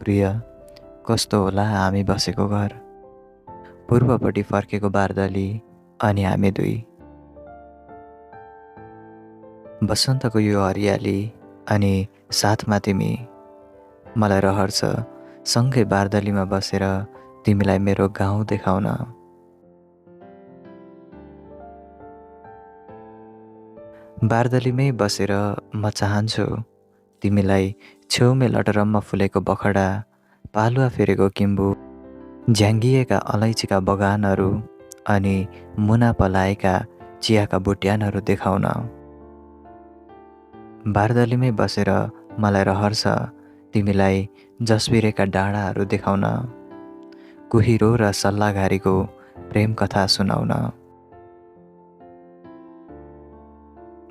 प्रिय, कस्तो होला हामी बसेको घर। पूर्वपट्टि फर्केको बारदली अनि हामी दुई। बसन्तको यो हरियाली अनि साथमा तिमी। मलाई रहर छ सँगै बारदलीमा बसेर तिमीलाई मेरो गाउँ देखाउन। बारदलीमै बसेर म चाहन्छु तिमीलाई छेउमै लटरम्म फुलेको बखडा, पालुवा फेरेको किम्बु, झ्याङ्गिएका अलैँचीका बगानहरू अनि मुना पलाएका चियाका बुट्यानहरू देखाउन। बारदलीमै बसेर मलाई रहर छ तिमीलाई जसबिरेका डाँडाहरू देखाउन, कुहिरो र सल्लाघारीको प्रेम कथा सुनाउन।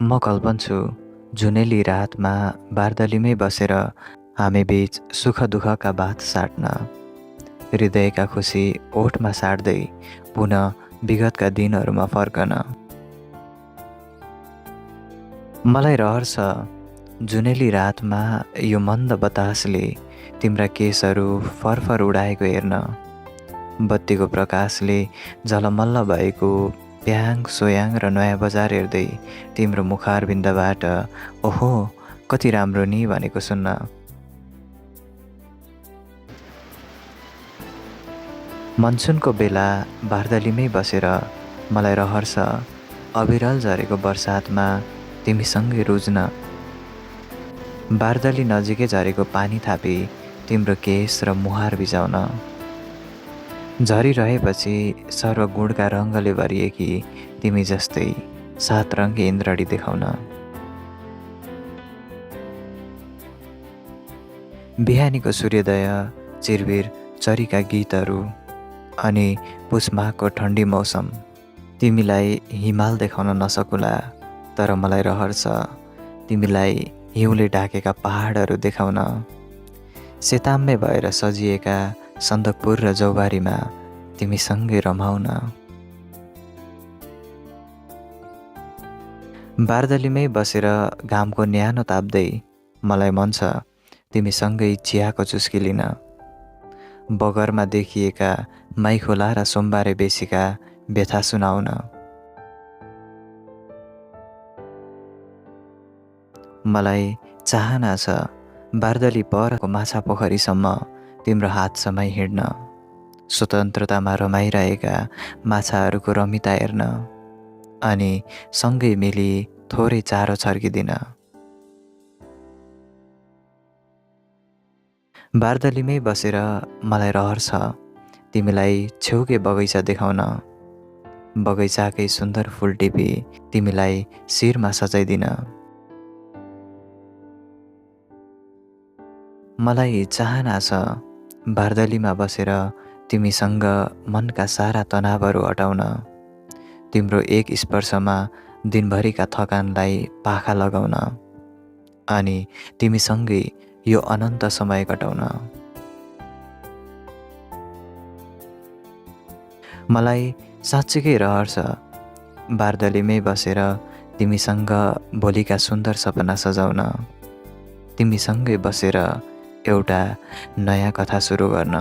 म कल्पन्छु जुनेली रातमा बारदलीमै बसेर हामी बीच सुख दुःखका बात साट्न, हृदयका खुसी ओठमा साट्दै पुनः विगतका दिनहरूमा फर्कन। मलाई रहर छ जुनेली रातमा यो मन्द बतासले तिम्रा केसहरू फरफर उडाएको हेर्न, बत्तीको प्रकाशले झलमल्ल भएको प्याङ सोयाङ र नयाँ बजार हेर्दै तिम्रो मुखारबिन्दबाट ओहो कति राम्रो नि भनेको सुन्न। मनसुनको बेला बारदलीमै बसेर मलाई रहर छ अविरल झरेको बर्सातमा तिमीसँगै रुज्न, बारदली नजिकै झरेको पानी थापी तिम्रो केस र मुहार भिजाउन, झरिरहेपछि सर्वगुणका रङ्गले भरिएकी तिमी जस्तै सात रङ्गी इन्द्रणी देखाउन। बिहानीको सूर्योदय, चिरबिर चरीका गीतहरू अनि पुसमाघको ठन्डी मौसम तिमीलाई हिमाल देखाउन नसकुला, तर मलाई रहर छ तिमीलाई हिउँले ढाकेका पहाडहरू देखाउन, सेताम्मे भएर सजिएका सन्दकपुर र जौबारीमा तिमीसँगै रमाउन। बारदलीमै बसेर घामको न्यानो ताप्दै मलाई मन छ तिमीसँगै चियाको चुस्की लिन, बगरमा देखिएका माइखोला र सोमबारे बेसीका व्यथा सुनाउन। मलाई चाहना छ बारदली परको माछा पोखरीसम्म तिम्रो हात समाई हिँड्न, स्वतन्त्रतामा रमाइरहेका माछाहरूको रमिता हेर्न अनि सँगै मिली थोरै चारो छर्किदिन। बारदलीमै बसेर मलाई रहर छ तिमीलाई छेउकै बगैँचा देखाउन, बगैँचाकै सुन्दर फुल टिपी तिमीलाई शिरमा सजाइदिन। मलाई चाहना छ बारदलीमा बसेर तिमीसँग मनका सारा तनावहरू हटाउन, तिम्रो एक स्पर्शमा दिनभरिका थकानलाई पाखा लगाउन अनि तिमीसँगै यो अनन्त समय कटाउन। मलाई साँच्चीकै रहर छ बारदलीमै बसेर तिमीसँग भोलिका सुन्दर सपना सजाउन, तिमीसँगै बसेर एउटा नयाँ कथा सुरु गर्न।